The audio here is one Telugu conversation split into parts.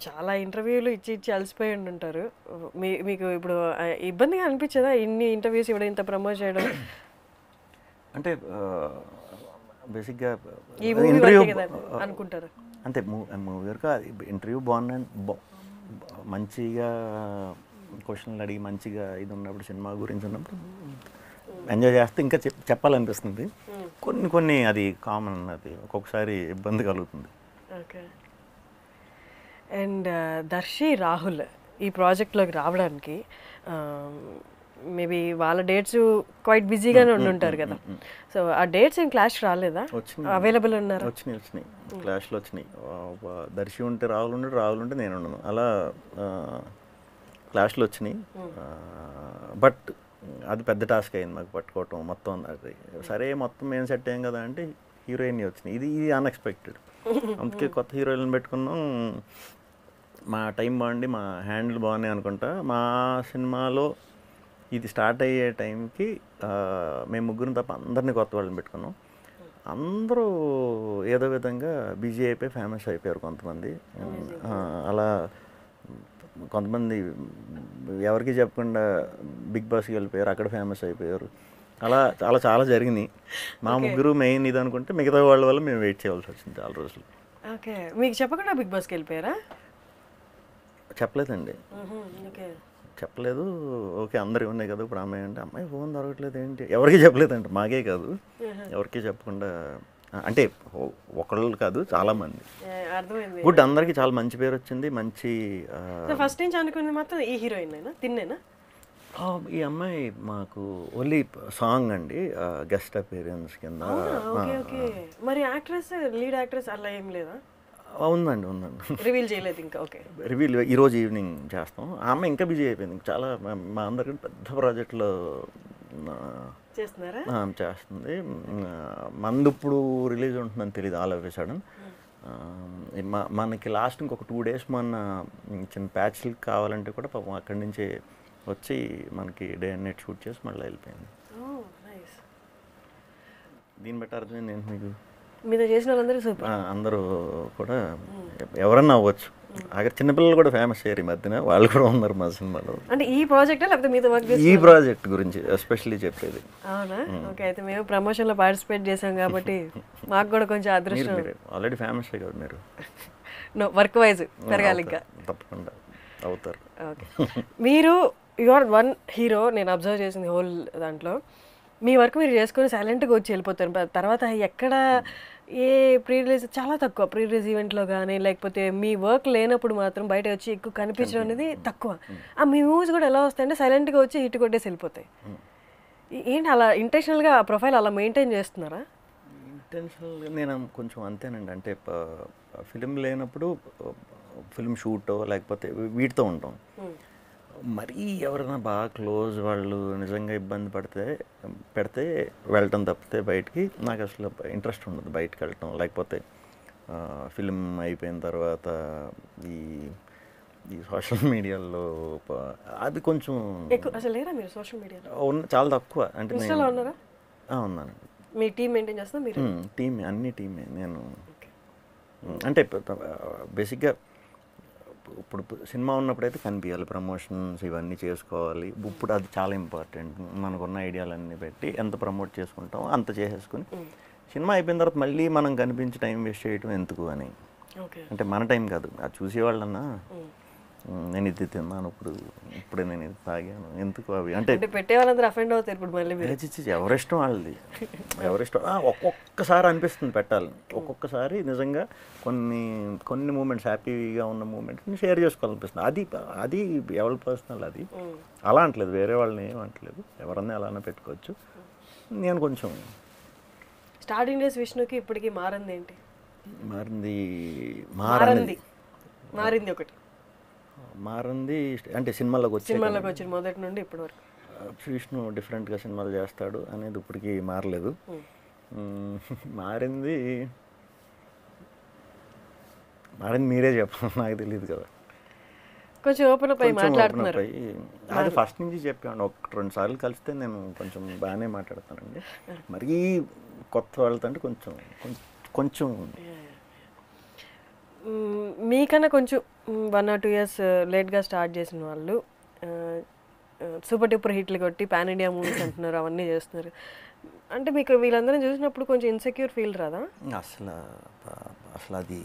చాలా ఇంటర్వ్యూలు ఇచ్చి ఇచ్చి అలసిపోయి ఉంటారు. మీకు ఇప్పుడు ఇబ్బందిగా అనిపించదా ఇన్ని ఇంటర్వ్యూస్ ఇవ్వడం, ఇంత ప్రమోట్ చేయడం? అంటే బేసిక్గా ఈ మూవీ ఇంటర్వ్యూ వరకే కదా అనుకుంటారు. అంతే మూవీ వరకు ఇంటర్వ్యూ బాగుంది, మంచిగా క్వశ్చన్లు అడిగి మంచిగా ఇది ఉన్నప్పుడు సినిమా గురించి ఉన్నప్పుడు ఎంజాయ్ చేస్తే ఇంకా చెప్పాలనిపిస్తుంది. కొన్ని అది కామన్, అది ఒక్కొక్కసారి ఇబ్బంది కలుగుతుంది. ఓకే. అండ్ దర్శి రాహుల్ ఈ ప్రాజెక్ట్లోకి రావడానికి మేబీ వాళ్ళ డేట్స్ క్వైట్ బిజీగానే ఉండుంటారు కదా. సో ఆ డేట్స్ ఏం క్లాష్ రాలేదా? అవైలబుల్ ఉన్నారు? వచ్చినాయి క్లాష్లు వచ్చినాయి. దర్శి ఉంటే రాహుల్ ఉంటే నేను ఉండను, అలా క్లాష్లు వచ్చినాయి. బట్ అది పెద్ద టాస్క్ అయింది మాకు పట్టుకోవటం మొత్తం. అది సరే మొత్తం ఏం సెట్ అయ్యాం కదా అంటే హీరోయిన్ వచ్చినాయి. ఇది అన్ఎక్స్పెక్టెడ్. అందుకే కొత్త హీరోయిన్ పెట్టుకున్నాం. మా టైం బాగుండి మా హ్యాండిల్ బాగున్నాయి అనుకుంటా. మా సినిమాలో ఇది స్టార్ట్ అయ్యే టైంకి మేము ముగ్గురు తప్ప అందరినీ కొత్త వాళ్ళని పెట్టుకున్నాం. అందరూ ఏదో విధంగా బిజీ అయిపోయి ఫేమస్ అయిపోయారు కొంతమంది. అలా కొంతమంది ఎవరికి చెప్పకుండా బిగ్ బాస్కి వెళ్ళిపోయారు, అక్కడ ఫేమస్ అయిపోయారు. అలా చాలా జరిగినాయి. మా ముగ్గురు మెయిన్ ఇది అనుకుంటే మిగతా వాళ్ళ వల్ల మేము వెయిట్ చేయాల్సి వచ్చింది చాలా రోజులు. ఓకే. మీకు చెప్పకుండా బిగ్ బాస్కి వెళ్ళిపోయారా? చెప్పలేదండి, చెప్పలేదు. ఓకే అందరు ఉన్నాయి కదా ఇప్పుడు అమ్మాయి అంటే అమ్మాయి ఫోన్ దొరకట్లేదు ఏంటి, ఎవరికి చెప్పలేదంట. మాకే కాదు ఎవరికి చెప్పకుండా, అంటే ఒకళ్ళు కాదు చాలామంది. గుడ్, అందరికీ చాలా మంచి పేరు వచ్చింది. మంచి ఫస్ట్ నుంచి అనుకున్నది మాత్రం ఈ హీరోయిన్ తిన్నేనా? ఈ అమ్మాయి మాకు ఓన్లీ సాంగ్ అండి, గెస్ట్ అపీరియన్స్ కింద. మరి యాక్ట్రెస్, లీడ్ యాక్ట్రెస్ అలా ఏం లేదా? ఉందండి. రివీల్ చేయలేదు ఇంకా? ఓకే, రివీల్ ఈరోజు ఈవినింగ్ చేస్తాం. ఆ అమ్మాయి ఇంకా బిజీ అయిపోయింది. చాలా మా అందరికీ పెద్ద ప్రాజెక్టులో చేస్తుంది. మంది ఇప్పుడు రిలీజ్ ఉంటుందని తెలియదు ఆల్ ఆఫ్ ఎ సడన్. మనకి లాస్ట్ ఇంకొక 2 days మన చిన్న ప్యాచ్లు కావాలంటే కూడా పాపం అక్కడి నుంచి వచ్చి మనకి డే అండ్ నైట్ షూట్ చేసి మళ్ళీ వెళ్ళిపోయింది. దీన్ని బట్టి అర్థమైంది ఏంటి మీకు, మీతో చేసిన వాళ్ళందరూ సూపర్. అందరూ కూడా ఎవరన్నా అవ్వచ్చు. అక్కడ చిన్నపిల్లలు కూడా ఫేమస్ అయ్యారు ఈ మధ్యన, వాళ్ళు కూడా ఉన్నారు మా సినిమాలో. అంటే ఈ ప్రాజెక్ట్ లేకపోతే మీతో వర్క్ చేసి? ఈ ప్రాజెక్ట్ గురించి ఎస్పెషల్లీ చెప్పేది. అవునా? ఓకే. అయితే మేము ప్రమోషన్లో పార్టిసిపేట్ చేసాం కాబట్టి మాకు కూడా కొంచెం అదృష్టం. ఆల్రెడీ ఫేమస్ అయ్యి కదా మీరు. వర్క్ వైజ్ పెరగాలి ఇంకా. తప్పకుండా అవుతారు. ఓకే. మీరు యువర్ వన్ హీరో, నేను అబ్జర్వ్ చేసింది హోల్ దాంట్లో. మీ వర్క్ మీరు చేసుకొని సైలెంట్గా వచ్చి వెళ్ళిపోతారు. తర్వాత ఎక్కడ ఏ ప్రీ రిలీజ్ చాలా తక్కువ, ప్రీ రిలీజ్ ఈవెంట్లో కానీ లేకపోతే మీ వర్క్ లేనప్పుడు మాత్రం బయట వచ్చి ఎక్కువ కనిపించడం అనేది తక్కువ. మీ మూవీస్ కూడా ఎలా వస్తాయంటే సైలెంట్గా వచ్చి హిట్ కొట్టేసి వెళ్ళిపోతాయి. ఏంటి అలా ఇంటెన్షనల్గా ఆ ప్రొఫైల్ అలా మెయింటైన్ చేస్తున్నారా? ఇంటెన్షనల్గా నేను కొంచెం అంతేనండి. అంటే ఫిలిం లేనప్పుడు ఫిలిం షూటో లేకపోతే వీటితో ఉంటాం. మరీ ఎవరైనా బాగా క్లోజ్ వాళ్ళు నిజంగా ఇబ్బంది పెడితే వెళ్ళటం తప్పితే బయటికి నాకు అసలు ఇంట్రెస్ట్ ఉండదు బయటకు వెళ్ళటం. లేకపోతే ఫిలిం అయిపోయిన తర్వాత ఈ సోషల్ మీడియాలో అది కొంచెం అసలు లేరా మీరు సోషల్ మీడియాలో? చాలా తక్కువ. అంటే ఉన్నాను. మీ టీం మెయింటైన్ చేస్తా? మీరు టీమ్, అన్ని టీమే. నేను అంటే బేసిక్గా ఇప్పుడు సినిమా ఉన్నప్పుడైతే కనిపించాలి, ప్రమోషన్స్ ఇవన్నీ చేసుకోవాలి. ఇప్పుడు అది చాలా ఇంపార్టెంట్. మనకున్న ఐడియాలన్నీ పెట్టి ఎంత ప్రమోట్ చేసుకుంటామో అంత చేసేసుకుని సినిమా అయిపోయిన తర్వాత మళ్ళీ మనం కనిపించి టైం వేస్ట్ చేయడం ఎందుకు అని. అంటే మన టైం కాదు, అది చూసేవాళ్ళన్నా నేను ఇది తిన్నాను, ఇప్పుడే నేను ఇది తాగాను, ఎందుకు అవి అంటే పెట్టే వాళ్ళందరూ అఫెండ్ అవుతారు. ఇప్పుడు మళ్ళీ ఎవరిష్టం వాళ్ళది, ఎవరిష్టం. ఒక్కొక్కసారి అనిపిస్తుంది పెట్టాలి, ఒక్కొక్కసారి నిజంగా కొన్ని మూమెంట్స్, హ్యాపీగా ఉన్న మూమెంట్స్ని షేర్ చేసుకోవాలనిపిస్తుంది. అది ఎవరి పర్సనల్, అది అలా అంటలేదు, వేరే వాళ్ళని ఏం అంటలేదు, ఎవరన్నా అలానే పెట్టుకోవచ్చు. నేను కొంచెం స్టార్టింగ్ డేస్ విష్ణుకి ఇప్పటికీ మారింది ఏంటి? మారింది ఒకటి మారింది అంటే సినిమాలోకి వచ్చిన మొదటి నుండి ఇప్పటి వరకు విష్ణు డిఫరెంట్గా సినిమాలు చేస్తాడు అనేది ఇప్పటికీ మారలేదు. మారింది మీరే చెప్పండి, నాకు తెలియదు కదా. కొంచెం ఓపెన్ అప్ అయ్యి మాట్లాడుతున్నారు. అది ఫస్ట్ నుంచి చెప్పాను. 1-2 సార్లు కలిస్తే నేను కొంచెం బాగానే మాట్లాడతానండి. మరీ కొత్త వాళ్ళతో అంటే కొంచెం మీకన్నా కొంచెం 1 or 2 years లేట్గా స్టార్ట్ చేసిన వాళ్ళు సూపర్ డూపర్ హిట్లు కొట్టి పాన్ ఇండియా మూవీస్ అంటున్నారు, అవన్నీ చేస్తున్నారు. అంటే మీకు వీళ్ళందరం చూసినప్పుడు కొంచెం ఇన్సెక్యూర్ ఫీల్ రాదా? అసలు అసలు అది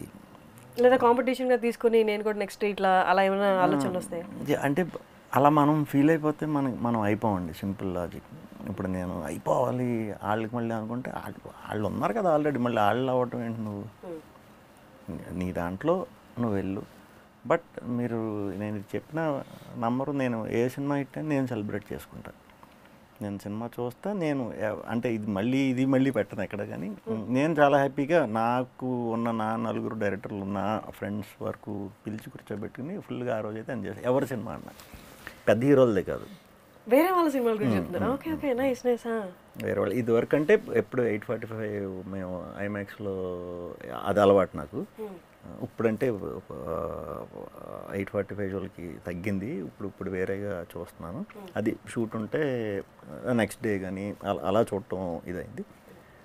లేదా కాంపిటీషన్గా తీసుకొని నేను కూడా నెక్స్ట్ ఇట్లా అలా ఏమైనా ఆలోచనలు వస్తాయి? అంటే అలా మనం ఫీల్ అయిపోతే మనం అయిపోవండి. Simple logic. ఇప్పుడు నేను అయిపోవాలి వాళ్ళకి మళ్ళీ అనుకుంటే వాళ్ళు ఉన్నారు కదా ఆల్రెడీ, మళ్ళీ వాళ్ళు అవ్వటం ఏంటి? నువ్వు నీ దాంట్లో నువ్వు వెళ్ళు. బట్ మీరు నేను చెప్పిన నంబరు, నేను ఏ సినిమా హిట్ అని నేను సెలబ్రేట్ చేసుకుంటాను. నేను సినిమా చూస్తా, నేను అంటే ఇది మళ్ళీ పెట్టను ఎక్కడ. కానీ నేను చాలా హ్యాపీగా నాకు ఉన్న నా 4 డైరెక్టర్లు ఉన్న ఫ్రెండ్స్ వరకు పిలిచి కూర్చోబెట్టుకుని ఫుల్గా ఆ రోజు అయితే అని చేస్తాను. ఎవరి సినిమా అన్న, పెద్ద హీరోలదే కాదు, వేరే వాళ్ళ సినిమాల గురించి చెప్తున్నారు. Okay okay, nice nice. వేరే వాళ్ళు ఇది వరకు అంటే ఎప్పుడు 8:45 మేము ఐమాక్స్లో అది అలవాటు నాకు. ఇప్పుడంటే 8:45 వాళ్ళకి తగ్గింది. ఇప్పుడు వేరేగా చూస్తున్నాను. అది షూట్ ఉంటే నెక్స్ట్ డే కానీ అలా చూడటం ఇదైంది.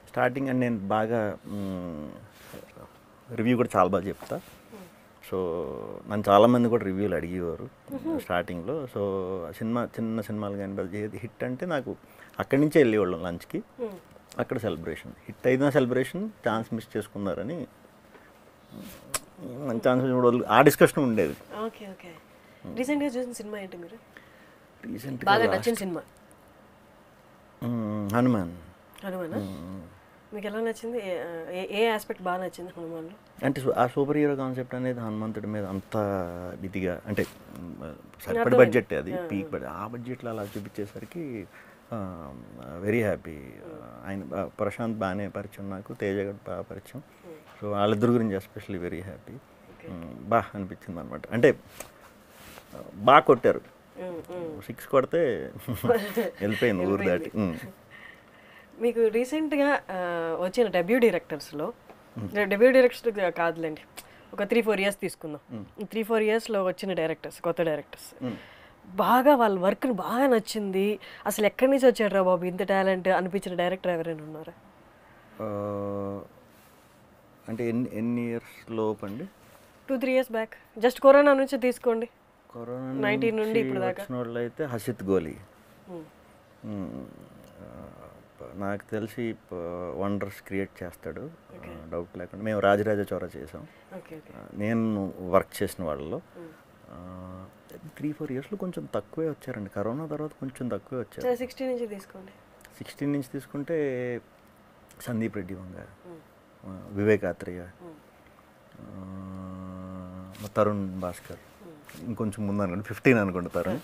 స్టార్టింగ్ అని నేను బాగా రివ్యూ కూడా చాలా బాగా చెప్తా. సో నన్ను చాలామంది కూడా రివ్యూలు అడిగేవారు స్టార్టింగ్లో. సో చిన్న సినిమాలు కానీ ఏది హిట్ అంటే నాకు అక్కడి నుంచే వెళ్ళేవాళ్ళం లంచ్కి. అక్కడ సెలబ్రేషన్, హిట్ అయిన సెలబ్రేషన్, ఛాన్స్ మిస్ చేసుకున్నారని మంచి ఛాన్స్ ఆ డిస్కషన్ ఉండేది. Okay okay. రీసెంట్గా చూసిన సినిమా ఏంటి మీరు? రీసెంట్గా బాగా నచ్చిన సినిమా? హనుమాన్. హనుమానా? మీకు ఎలా నచ్చింది? ఏ ఆస్పెక్ట్ బాగా నచ్చింది హనుమాన్లో? అంటే ఆ సూపర్ హీరో కాన్సెప్ట్ అనేది హనుమంతుడి మీద అంత ఇదిగా, అంటే సరిపడి బడ్జెట్ అది, పీక్ బడ్జెట్, ఆ బడ్జెట్లో అలా చూపించేసరికి వెరీ హ్యాపీ. ఆయన ప్రశాంత్ బాగానే పరిచయం, నాకు తేజ గారు బాగా పరిచయం. సో వాళ్ళిద్దరి గురించి ఎస్పెషల్లీ వెరీ హ్యాపీ. బాగా అనిపించింది అనమాట. అంటే బాగా కొట్టారు, 6 కొడితే వెళ్ళిపోయింది ఊరు దాటి. మీకు రీసెంట్గా వచ్చిన డెబ్యూ డైరెక్టర్స్లో కాదులేండి, ఒక 3-4 years తీసుకుందాం. 3-4 yearsలో వచ్చిన డైరెక్టర్స్, కొత్త డైరెక్టర్స్, బాగా వాళ్ళ వర్క్ని బాగా నచ్చింది, అసలు ఎక్కడి నుంచి వచ్చాడు రా బాబు ఇంత టాలెంట్ అనిపించిన డైరెక్టర్ ఎవరైనా ఉన్నారా? అంటే ఎన్ని ఇయర్స్ లోపు అండి? 2-3 years బ్యాక్, జస్ట్ కరోనా నుంచి తీసుకోండి. కరోనా 19 నుండి ఇప్పుడు దాకా వచ్చిన వాళ్ళు అయితే హసిత్ గోలీ, నాకు తెలిసి వండర్స్ క్రియేట్ చేస్తాడు, డౌట్ లేకుండా. మేము రాజరాజ చోర చేసాం, నేను వర్క్ చేసిన వాళ్ళలో. 3-4 yearsలో కొంచెం తక్కువే వచ్చారండి. కరోనా తర్వాత కొంచెం తక్కువే వచ్చారు. 16 నుంచి తీసుకోండి. 16 నుంచి తీసుకుంటే సందీప్ రెడ్డి వంగ, వివేక్ ఆత్రేయ, తరుణ్ భాస్కర్, ఇంకొంచెం ముందు అనుకోండి 15 అనుకోండి తరుణ్.